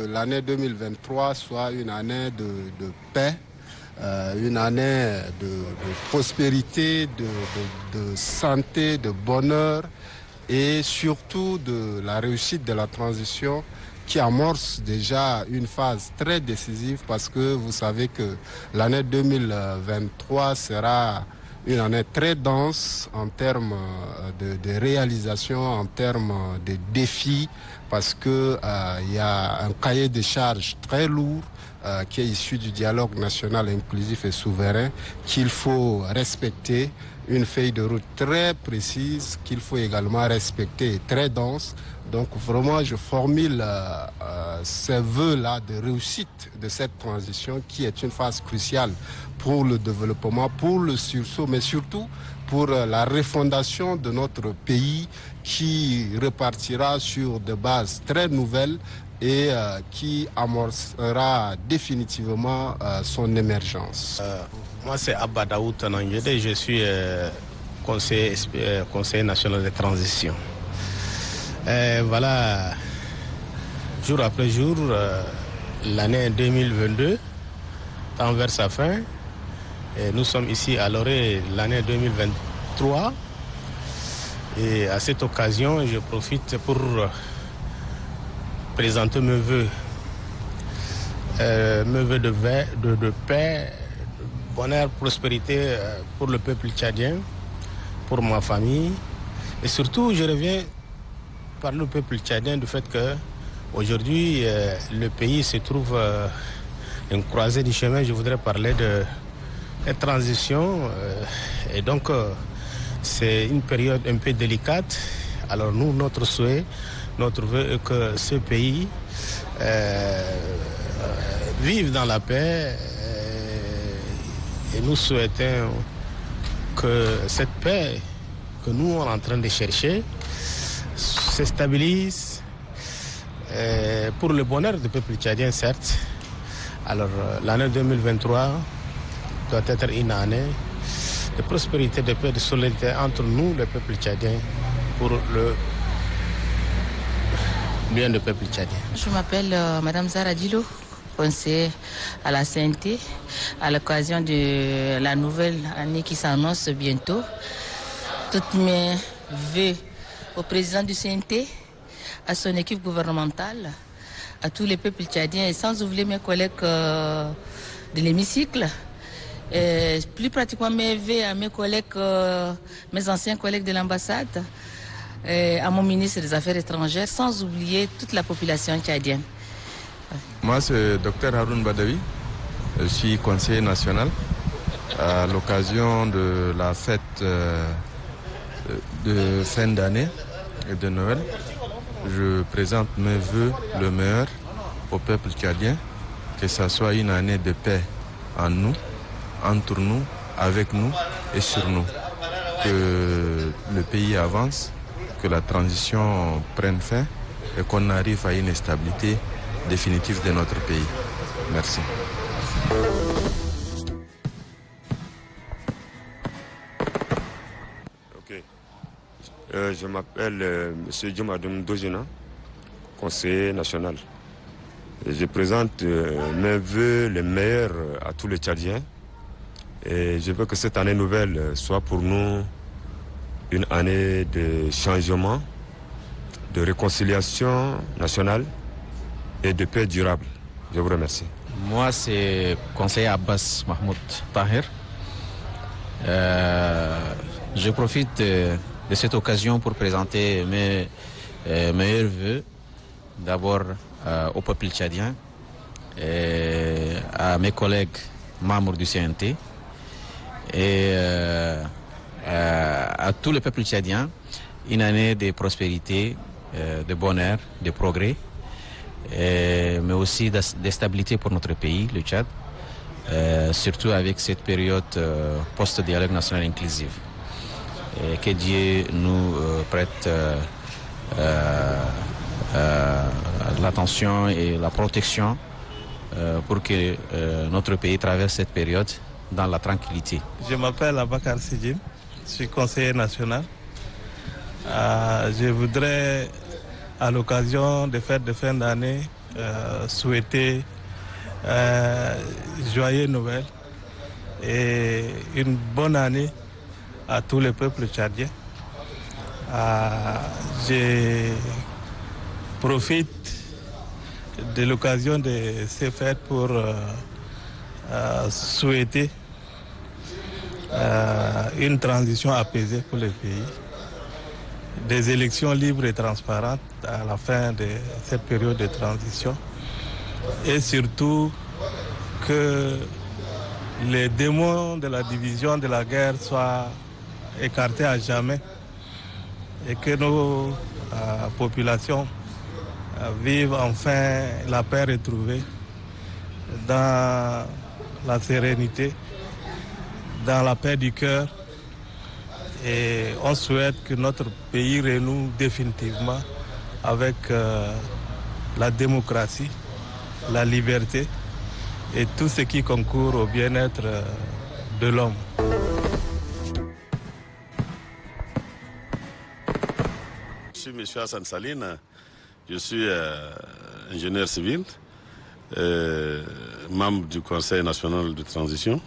l'année 2023 soit une année de paix, une année de prospérité, de santé, de bonheur et surtout de la réussite de la transition qui amorce déjà une phase très décisive parce que vous savez que l'année 2023 sera une année très dense en termes de réalisation, en termes de défis, parce que il y a un cahier de charges très lourd qui est issu du dialogue national inclusif et souverain qu'il faut respecter, une feuille de route très précise qu'il faut également respecter et très dense. Donc vraiment, je formule ces vœux-là de réussite de cette transition qui est une phase cruciale pour le développement, pour le sursaut, mais surtout pour la refondation de notre pays qui repartira sur des bases très nouvelles et qui amorcera définitivement son émergence. Moi, c'est Abba Daoud Tanangede, je suis conseiller national de transition. Voilà, jour après jour, l'année 2022 tend vers sa fin. Et nous sommes ici à l'orée de l'année 2023. Et à cette occasion, je profite pour présenter mes vœux de paix, de bonheur, prospérité pour le peuple tchadien, pour ma famille. Et surtout, je reviens par le peuple tchadien du fait que aujourd'hui le pays se trouve une croisée du chemin. Je voudrais parler de transition et donc c'est une période un peu délicate. Alors nous, notre souhait, notre vœu est que ce pays vive dans la paix et nous souhaitons que cette paix que nous sommes en train de chercher se stabilise pour le bonheur du peuple tchadien, certes. Alors l'année 2023 doit être une année de prospérité, de paix, de solidarité entre nous, le peuple tchadien, pour le bien du peuple tchadien. Je m'appelle Madame Zara Dilo, conseillère à la CNT, à l'occasion de la nouvelle année qui s'annonce bientôt. Toutes mes vœux au président du CNT, à son équipe gouvernementale, à tous les peuples tchadiens et sans oublier mes collègues de l'hémicycle. Et plus pratiquement mes vœux à mes collègues, mes anciens collègues de l'ambassade, à mon ministre des Affaires étrangères, sans oublier toute la population tchadienne. Moi, c'est Dr Haroun Badawi, je suis conseiller national. À l'occasion de la fête de fin d'année et de Noël, je présente mes vœux le meilleur au peuple tchadien, que ce soit une année de paix en nous, entre nous, avec nous et sur nous. Que le pays avance, que la transition prenne fin et qu'on arrive à une stabilité définitive de notre pays. Merci. Je m'appelle M. Djomadoum Dojina, conseiller national. Et je présente mes vœux les meilleurs à tous les Tchadiens. Et je veux que cette année nouvelle soit pour nous une année de changement, de réconciliation nationale et de paix durable. Je vous remercie. Moi, c'est conseiller Abbas Mahmoud Tahir. Je profite de cette occasion pour présenter mes meilleurs vœux, d'abord au peuple tchadien, à mes collègues membres du CNT et à tout le peuple tchadien, une année de prospérité, de bonheur, de progrès, mais aussi de stabilité pour notre pays, le Tchad, surtout avec cette période post-dialogue national inclusif. Et que Dieu nous prête l'attention et la protection pour que notre pays traverse cette période dans la tranquillité. Je m'appelle Abakar Sidjim, je suis conseiller national. Je voudrais, à l'occasion des fêtes de fin d'année, souhaiter joyeux Noël et une bonne année à tous les peuples tchadiens. Je profite de l'occasion de ces fêtes pour souhaiter une transition apaisée pour le pays, des élections libres et transparentes à la fin de cette période de transition et surtout que les démons de la division, de la guerre soient écartés à jamais et que nos populations vivent enfin la paix retrouvée dans la sérénité, dans la paix du cœur. Et on souhaite que notre pays renoue définitivement avec la démocratie, la liberté et tout ce qui concourt au bien-être de l'homme. Je suis M. Hassan Saline, je suis ingénieur civil, membre du Conseil national de transition.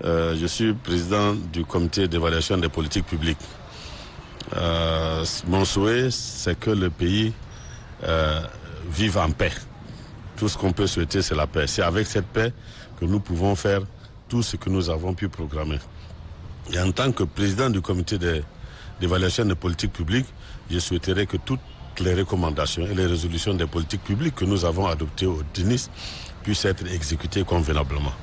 Je suis président du comité d'évaluation des politiques publiques. Mon souhait, c'est que le pays vive en paix. Tout ce qu'on peut souhaiter, c'est la paix. C'est avec cette paix que nous pouvons faire tout ce que nous avons pu programmer. Et en tant que président du comité d'évaluation des politiques publiques, je souhaiterais que toutes les recommandations et les résolutions des politiques publiques que nous avons adoptées au DENIS puissent être exécutées convenablement.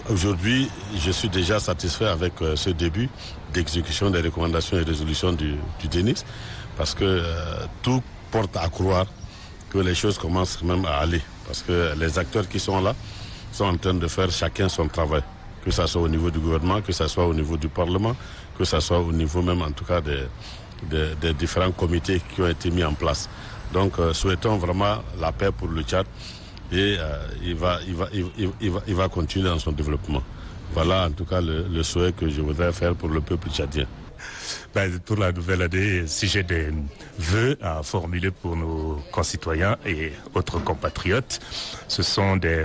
Aujourd'hui, je suis déjà satisfait avec ce début d'exécution des recommandations et résolutions du DENIS parce que tout porte à croire que les choses commencent même à aller. Parce que les acteurs qui sont là sont en train de faire chacun son travail. Que ce soit au niveau du gouvernement, que ce soit au niveau du Parlement, que ce soit au niveau même en tout cas des différents comités qui ont été mis en place. Donc souhaitons vraiment la paix pour le Tchad et il va continuer dans son développement. Voilà en tout cas le souhait que je voudrais faire pour le peuple tchadien. Pour la nouvelle année, si j'ai des vœux à formuler pour nos concitoyens et autres compatriotes, ce sont des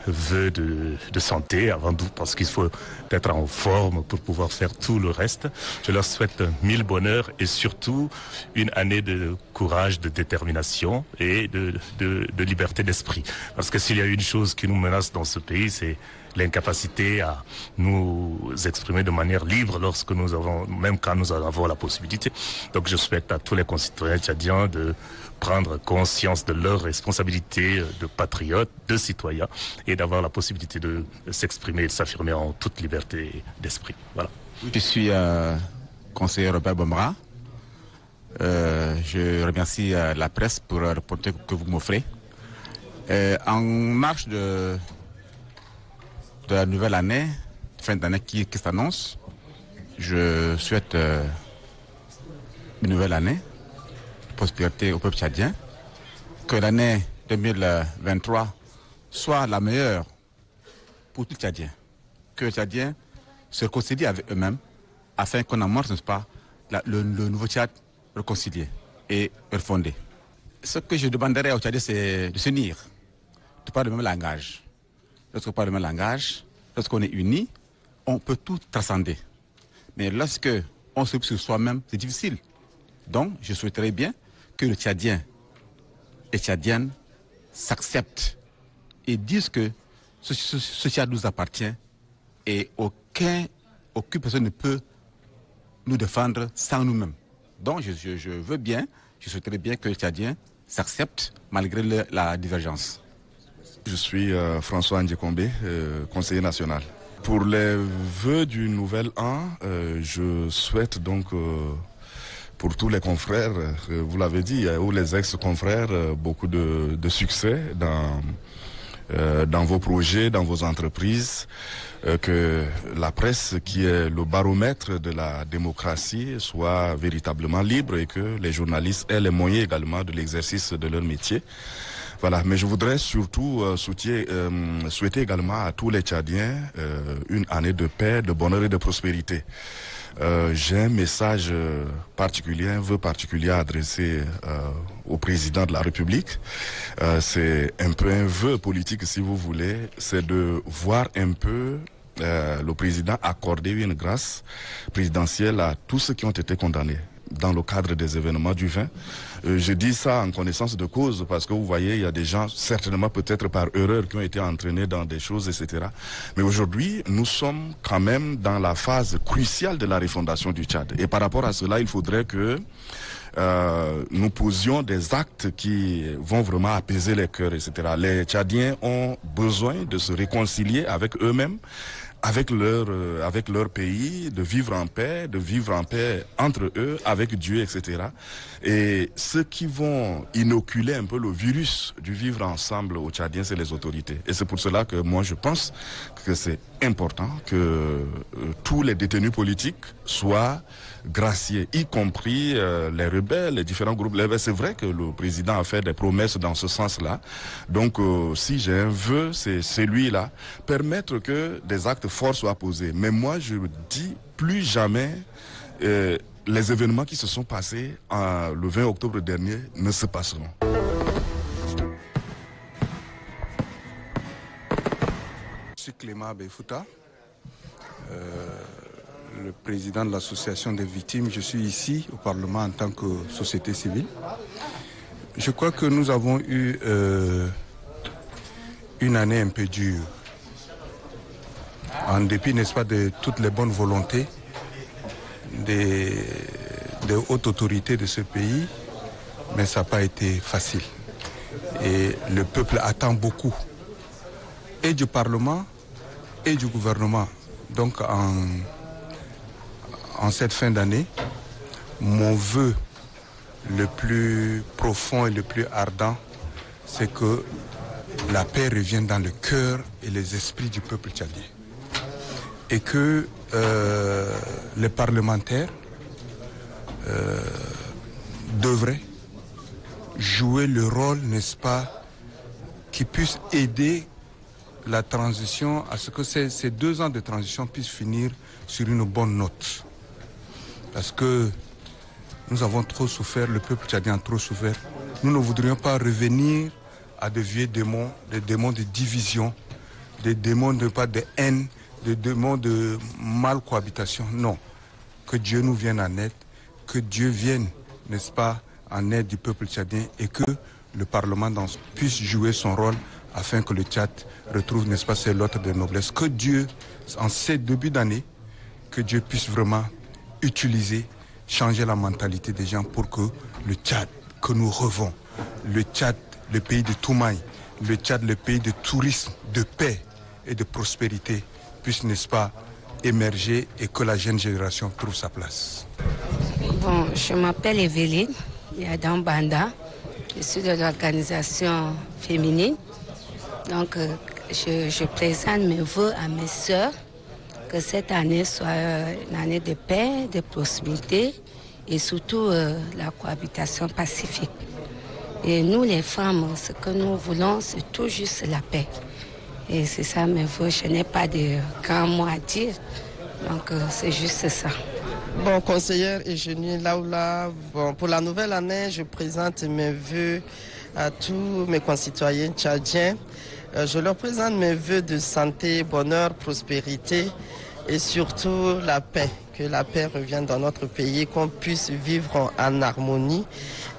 vœux de santé avant tout, parce qu'il faut être en forme pour pouvoir faire tout le reste. Je leur souhaite 1000 bonheurs et surtout une année de courage, de détermination et de liberté d'esprit. Parce que s'il y a une chose qui nous menace dans ce pays, c'est l'incapacité à nous exprimer de manière libre lorsque nous avons, même quand nous avons la possibilité. Donc je souhaite à tous les concitoyens tchadiens de prendre conscience de leur responsabilité de patriotes, de citoyens, et d'avoir la possibilité de s'exprimer et de s'affirmer en toute liberté d'esprit. Voilà. Je suis conseiller Robert Bomra. Je remercie la presse pour le reportage que vous m'offrez. En marche de la nouvelle année, fin d'année qui s'annonce, je souhaite une nouvelle année, prospérité au peuple tchadien, que l'année 2023 soit la meilleure pour tous les Tchadiens, que les Tchadiens se réconcilient avec eux-mêmes afin qu'on amorce, n'est-ce pas, le nouveau Tchad réconcilié et refondé. Ce que je demanderais aux Tchadiens, c'est de s'unir, de parler le même langage. Lorsqu'on parle le même langage, lorsqu'on est unis, on peut tout transcender. Mais lorsque on se sur soi-même, c'est difficile. Donc, je souhaiterais bien que les Tchadiens et Tchadiennes s'acceptent et disent que ce Tchad nous appartient et aucune personne ne peut nous défendre sans nous-mêmes. Donc, je veux bien, je souhaiterais bien que les Tchadiens s'acceptent malgré la divergence. Je suis François Ndjekombe, conseiller national. Pour les vœux du nouvel an, je souhaite donc pour tous les confrères, vous l'avez dit, ou les ex-confrères, beaucoup de succès dans vos projets, dans vos entreprises, que la presse, qui est le baromètre de la démocratie, soit véritablement libre et que les journalistes aient les moyens également de l'exercice de leur métier. Voilà, mais je voudrais surtout souhaiter également à tous les Tchadiens une année de paix, de bonheur et de prospérité. j'ai un message particulier, un vœu particulier à adresser au président de la République. C'est un peu un vœu politique, si vous voulez, c'est de voir un peu le président accorder une grâce présidentielle à tous ceux qui ont été condamnés dans le cadre des événements du 20. Je dis ça en connaissance de cause parce que vous voyez, il y a des gens, certainement peut-être par erreur, qui ont été entraînés dans des choses, etc. Mais aujourd'hui, nous sommes quand même dans la phase cruciale de la refondation du Tchad. Et par rapport à cela, il faudrait que nous posions des actes qui vont vraiment apaiser les cœurs, etc. Les Tchadiens ont besoin de se réconcilier avec eux-mêmes, avec leur pays, de vivre en paix entre eux, avec Dieu, etc. Et ceux qui vont inoculer un peu le virus du vivre ensemble aux Tchadiens, c'est les autorités. Et c'est pour cela que moi je pense que c'est important que tous les détenus politiques soient graciés, y compris les rebelles, les différents groupes. C'est vrai que le président a fait des promesses dans ce sens-là. Donc si j'ai un vœu, c'est celui-là, permettre que des actes forts soient posés. Mais moi je dis plus jamais les événements qui se sont passés le 20 octobre dernier ne se passeront. Je suis Clément Befouta, le président de l'association des victimes. Je suis ici au Parlement en tant que société civile. Je crois que nous avons eu une année un peu dure, en dépit, n'est-ce pas, de toutes les bonnes volontés des hautes autorités de ce pays, mais ça n'a pas été facile. Et le peuple attend beaucoup, et du Parlement, et du gouvernement. Donc en cette fin d'année, mon vœu le plus profond et le plus ardent, c'est que la paix revienne dans le cœur et les esprits du peuple tchadien. Et que les parlementaires devraient jouer le rôle, n'est-ce pas, qui puisse aider la transition à ce que ces 2 ans de transition puissent finir sur une bonne note. Parce que nous avons trop souffert, le peuple tchadien a trop souffert. Nous ne voudrions pas revenir à de vieux démons, des démons de division, des démons de haine, des démons de mal cohabitation. Non. Que Dieu nous vienne en aide, que Dieu vienne, n'est-ce pas, en aide du peuple tchadien et que le Parlement puisse jouer son rôle afin que le Tchad retrouve, n'est-ce pas, ses lots de noblesse. Que Dieu, en ces débuts d'année, que Dieu puisse vraiment utiliser, changer la mentalité des gens pour que le Tchad, que nous revons, le Tchad, le pays de Toumaï, le Tchad, le pays de tourisme, de paix et de prospérité, puisse, n'est-ce pas, émerger et que la jeune génération trouve sa place. Bon, je m'appelle Evelyne Yadam Banda, je suis de l'organisation féminine. Donc, je présente mes vœux à mes sœurs, que cette année soit une année de paix, de prospérité et surtout la cohabitation pacifique. Et nous, les femmes, ce que nous voulons, c'est tout juste la paix. Et c'est ça mes vœux. Je n'ai pas de grands mots à dire. Donc, c'est juste ça. Bon, conseillère Eugénie Laoula, bon, pour la nouvelle année, je présente mes vœux à tous mes concitoyens tchadiens. Je leur présente mes vœux de santé, bonheur, prospérité et surtout la paix. Que la paix revienne dans notre pays, qu'on puisse vivre en harmonie.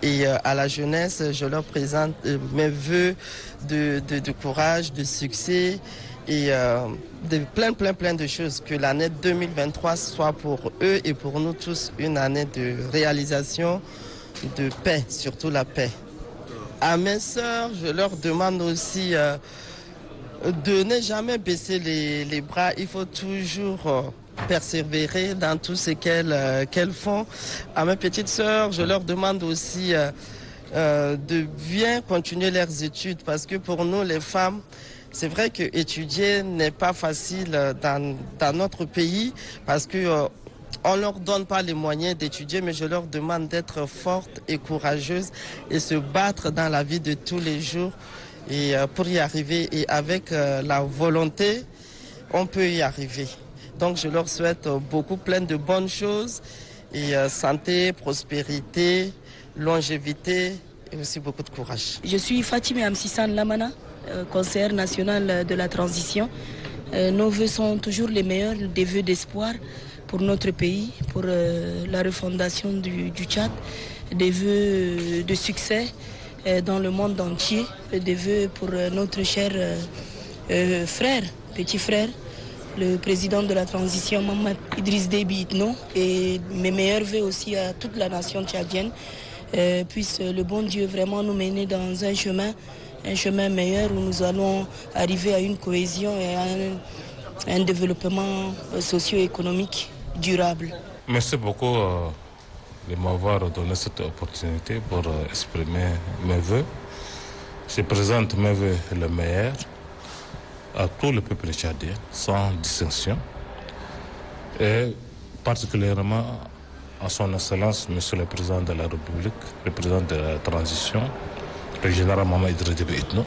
Et à la jeunesse, je leur présente mes vœux de courage, de succès et de plein de choses. Que l'année 2023 soit pour eux et pour nous tous une année de réalisation, de paix, surtout la paix. À mes sœurs, je leur demande aussi de ne jamais baisser les bras. Il faut toujours persévérer dans tout ce qu'elles font. À mes petites sœurs, je leur demande aussi de bien continuer leurs études parce que pour nous, les femmes, c'est vrai que étudier n'est pas facile dans notre pays parce que on ne leur donne pas les moyens d'étudier, mais je leur demande d'être fortes et courageuses et se battre dans la vie de tous les jours et pour y arriver. Et avec la volonté, on peut y arriver. Donc je leur souhaite beaucoup, plein de bonnes choses, et santé, prospérité, longévité et aussi beaucoup de courage. Je suis Fatime Amsissan Lamana, conseillère nationale de la transition. Nos vœux sont toujours les meilleurs, des vœux d'espoir pour notre pays, pour la refondation du Tchad, des vœux de succès dans le monde entier, des vœux pour notre cher frère, petit frère, le président de la transition, Mamadou Idriss Déby Itno, et mes meilleurs vœux aussi à toute la nation tchadienne. Puisse le bon Dieu vraiment nous mener dans un chemin meilleur où nous allons arriver à une cohésion et à un développement socio-économique durable. Merci beaucoup de m'avoir donné cette opportunité pour exprimer mes vœux. Je présente mes vœux le meilleur à tout le peuple tchadien, sans distinction, et particulièrement à son Excellence, Monsieur le Président de la République, le Président de la Transition, le général Mamadou Idriss Déby Itno,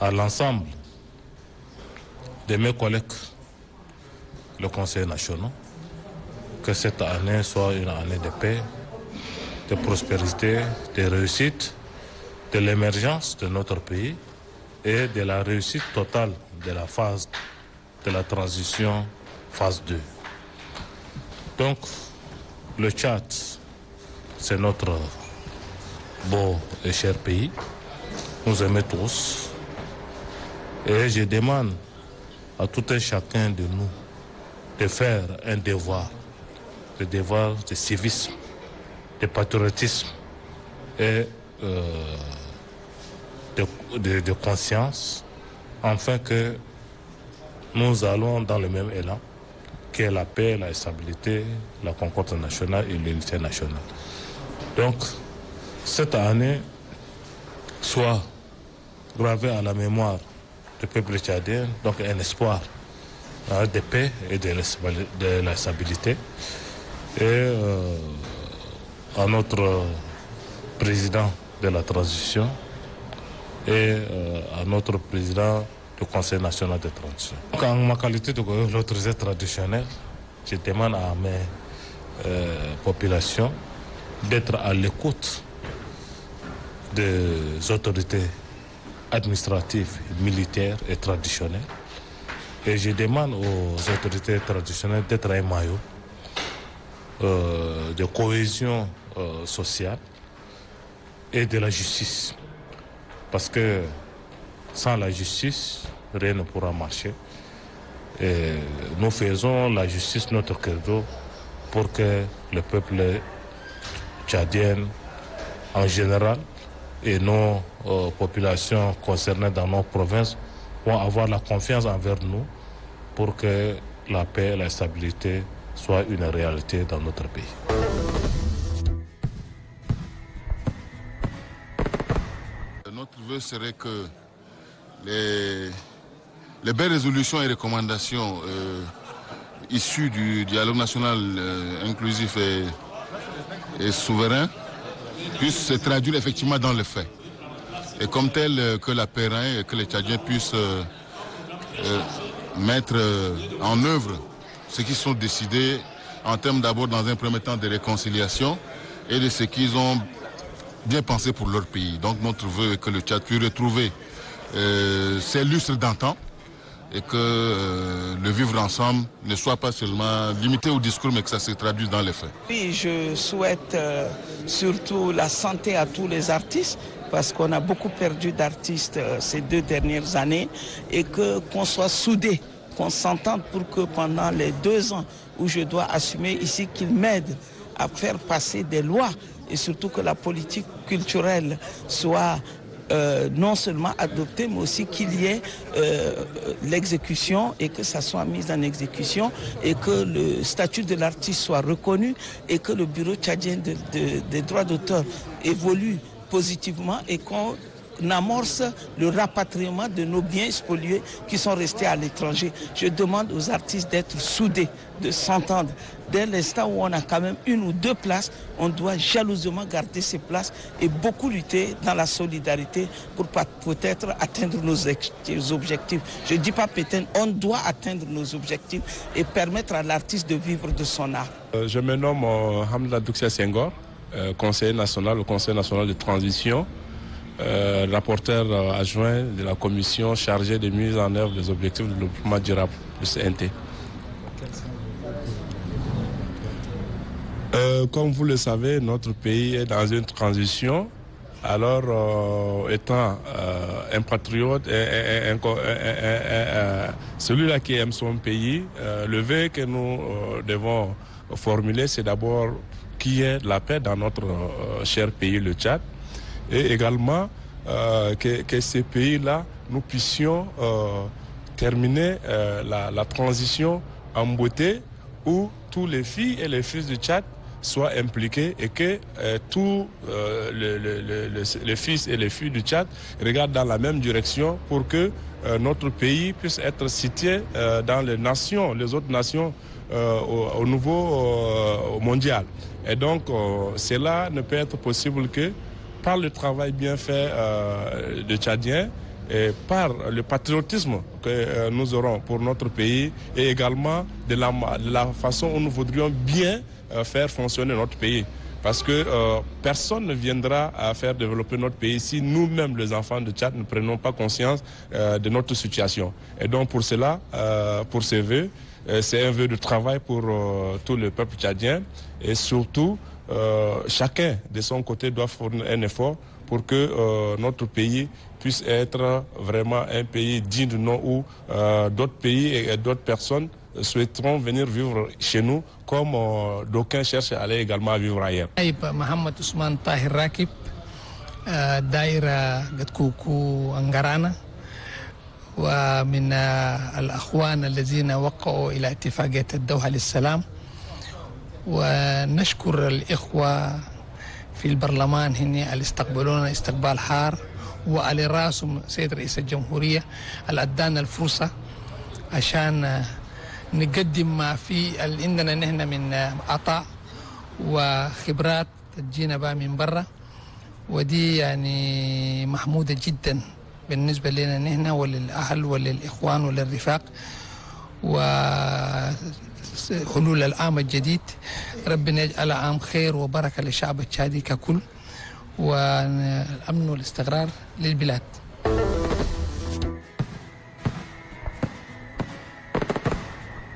à l'ensemble de mes collègues, le Conseil national, que cette année soit une année de paix, de prospérité, de réussite, de l'émergence de notre pays et de la réussite totale de la phase de la transition, phase 2. Donc, le Tchad, c'est notre beau et cher pays. Nous aimons tous. Et je demande à tout un chacun de nous de faire un devoir, le devoir de civisme, de patriotisme et de conscience, afin que nous allons dans le même élan, qui est la paix, la stabilité, la concorde nationale et l'unité nationale. Donc, cette année soit gravée à la mémoire du peuple tchadien, donc un espoir de paix et de la stabilité. Et à notre président de la transition et à notre président du Conseil national de transition. Donc, en ma qualité de l'autorité traditionnelle, je demande à mes populations d'être à l'écoute des autorités administratives, militaires et traditionnelles. Et je demande aux autorités traditionnelles d'être un maillot de cohésion sociale et de la justice. Parce que sans la justice, rien ne pourra marcher. Et nous faisons la justice notre credo pour que le peuple tchadien en général et nos populations concernées dans nos provinces vont avoir la confiance envers nous pour que la paix et la stabilité soient une réalité dans notre pays. Notre vœu serait que les belles résolutions et recommandations issues du dialogue national inclusif et souverain puissent se traduire effectivement dans les faits. Et comme tel, que la paix règne et que les Tchadiens puissent mettre en œuvre ce qui sont décidés en termes d'abord dans un premier temps de réconciliation et de ce qu'ils ont bien pensé pour leur pays. Donc notre vœu est que le Tchad puisse retrouver ses lustres d'antan et que le vivre ensemble ne soit pas seulement limité au discours mais que ça se traduise dans les faits. Oui, je souhaite surtout la santé à tous les artistes parce qu'on a beaucoup perdu d'artistes ces 2 dernières années et qu'on soit soudés, qu'on s'entende pour que pendant les 2 ans où je dois assumer ici, qu'ils m'aident à faire passer des lois et surtout que la politique culturelle soit non seulement adoptée, mais aussi qu'il y ait l'exécution et que ça soit mis en exécution et que le statut de l'artiste soit reconnu et que le bureau tchadien des droits d'auteur évolue positivement et qu'on amorce le rapatriement de nos biens spoliés qui sont restés à l'étranger. Je demande aux artistes d'être soudés, de s'entendre. Dès l'instant où on a quand même une ou deux places, on doit jalousement garder ces places et beaucoup lutter dans la solidarité pour peut-être atteindre nos objectifs. Je ne dis pas peut-être, on doit atteindre nos objectifs et permettre à l'artiste de vivre de son art. Je me nomme Hamda Douxia Senghor, conseiller national au Conseil national de transition, rapporteur adjoint de la commission chargée de mise en œuvre des objectifs de développement durable, le CNT. Comme vous le savez, notre pays est dans une transition. Alors, étant un patriote, celui-là qui aime son pays, le vœu que nous devons formuler, c'est d'abord qu'il y ait la paix dans notre cher pays, le Tchad, et également que ces pays-là, nous puissions terminer la transition en beauté, où tous les filles et les fils du Tchad soient impliqués et que tous les fils et les filles du Tchad regardent dans la même direction pour que notre pays puisse être cité dans les autres nations au niveau mondial. Et donc cela ne peut être possible que par le travail bien fait des Tchadiens et par le patriotisme que nous aurons pour notre pays et également de la façon où nous voudrions bien faire fonctionner notre pays. Parce que personne ne viendra à faire développer notre pays si nous-mêmes, les enfants de Tchad, ne prenons pas conscience de notre situation. Et donc pour cela, pour ces vœux, c'est un vœu de travail pour tout le peuple tchadien. Et surtout, chacun de son côté doit fournir un effort pour que notre pays puisse être vraiment un pays digne de nom où d'autres pays et d'autres personnes souhaiteront venir vivre chez nous comme d'aucuns cherchent à aller également vivre ailleurs. Mohamed Ousmane Tahir Rakib, دائرة قدكوكو أنقرانا ومن الأخوان الذين وقعوا إلى اتفاقية الدوحة للسلام، ونشكر الإخوة في البرلمان هنا اللي استقبلونا استقبال حار، وعلى راسهم سيد رئيس الجمهورية اللي أدانا الفرصة عشان نقدم ما في عندنا نحن من عطاء وخبرات تجينا بقى من برا، ودي يعني محمودة جدا بالنسبة لنا نحن وللأهل وللإخوان وللرفاق. وحلول العام الجديد ربنا يجعل عام خير وبركة للشعب التشادي ككل، والأمن والاستقرار للبلاد.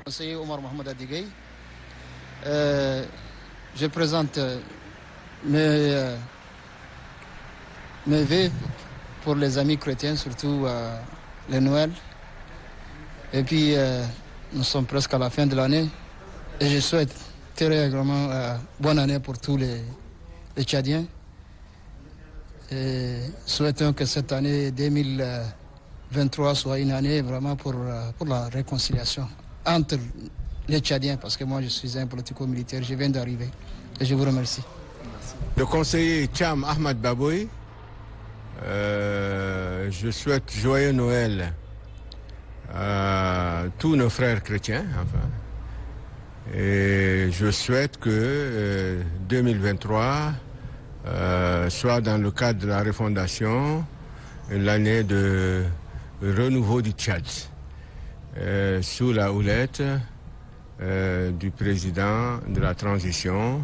Conseiller Omar Mohamed Adigay, je présente mes vœux pour les amis chrétiens, surtout les Noël. Et puis nous sommes presque à la fin de l'année et je souhaite très régulièrement bonne année pour tous les Tchadiens. Et souhaitons que cette année 2023 soit une année vraiment pour la réconciliation entre les Tchadiens, parce que moi je suis un politico-militaire, je viens d'arriver et je vous remercie. Le conseiller Cham Ahmad Baboui, je souhaite joyeux Noël à tous nos frères chrétiens, enfin, et je souhaite que 2023 soit dans le cadre de la refondation l'année de renouveau du Tchad. Sous la houlette du président de la transition,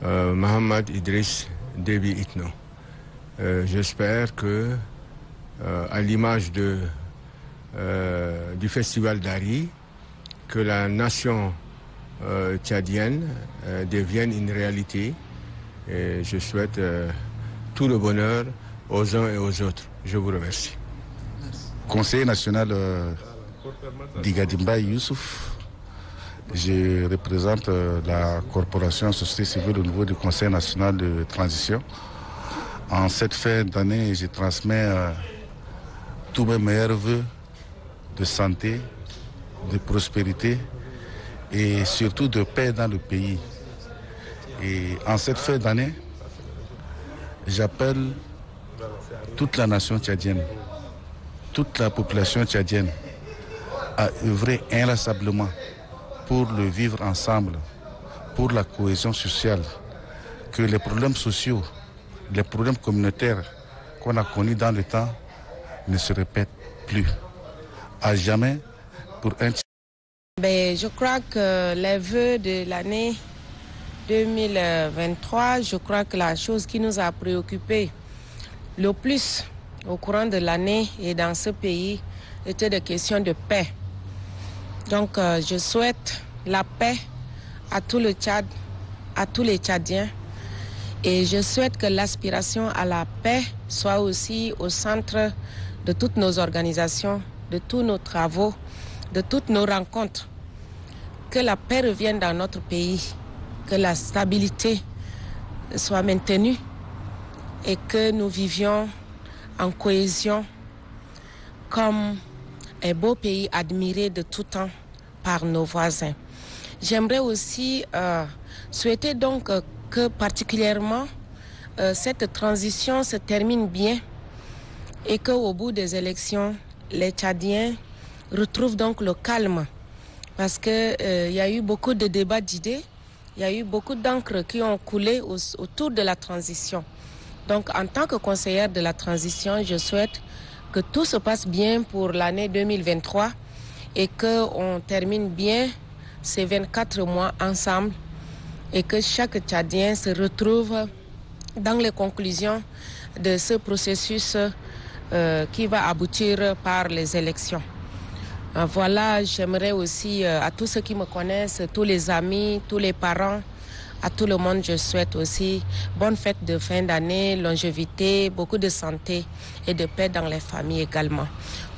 Mohamed Idriss Déby Itno. J'espère que, à l'image du festival d'Ari, que la nation tchadienne devienne une réalité. Et je souhaite tout le bonheur aux uns et aux autres. Je vous remercie. Conseiller national d'Igadimba Youssouf, je représente la corporation Société civile au niveau du Conseil national de transition. En cette fin d'année, je transmets tous mes meilleurs vœux de santé, de prospérité et surtout de paix dans le pays. Et en cette fin d'année, j'appelle toute la nation tchadienne, toute la population tchadienne a œuvré inlassablement pour le vivre ensemble, pour la cohésion sociale, que les problèmes sociaux, les problèmes communautaires qu'on a connus dans le temps ne se répètent plus. À jamais pour un... Je crois que les vœux de l'année 2023, je crois que la chose qui nous a préoccupés le plus au courant de l'année et dans ce pays était des questions de paix. Donc je souhaite la paix à tout le Tchad, à tous les Tchadiens. Et je souhaite que l'aspiration à la paix soit aussi au centre de toutes nos organisations, de tous nos travaux, de toutes nos rencontres. Que la paix revienne dans notre pays, que la stabilité soit maintenue et que nous vivions en cohésion comme un beau pays admiré de tout temps par nos voisins. J'aimerais aussi souhaiter donc que particulièrement cette transition se termine bien et qu'au bout des élections, les Tchadiens retrouvent donc le calme. Parce qu'il y a eu beaucoup de débats d'idées, il y a eu beaucoup d'encre qui ont coulé autour de la transition. Donc en tant que conseillère de la transition, je souhaite que tout se passe bien pour l'année 2023 et qu'on termine bien ces 24 mois ensemble et que chaque Tchadien se retrouve dans les conclusions de ce processus qui va aboutir par les élections. Voilà, j'aimerais aussi à tous ceux qui me connaissent, tous les amis, tous les parents, à tout le monde, je souhaite aussi bonne fête de fin d'année, longévité, beaucoup de santé et de paix dans les familles également.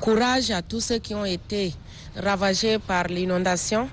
Courage à tous ceux qui ont été ravagés par l'inondation.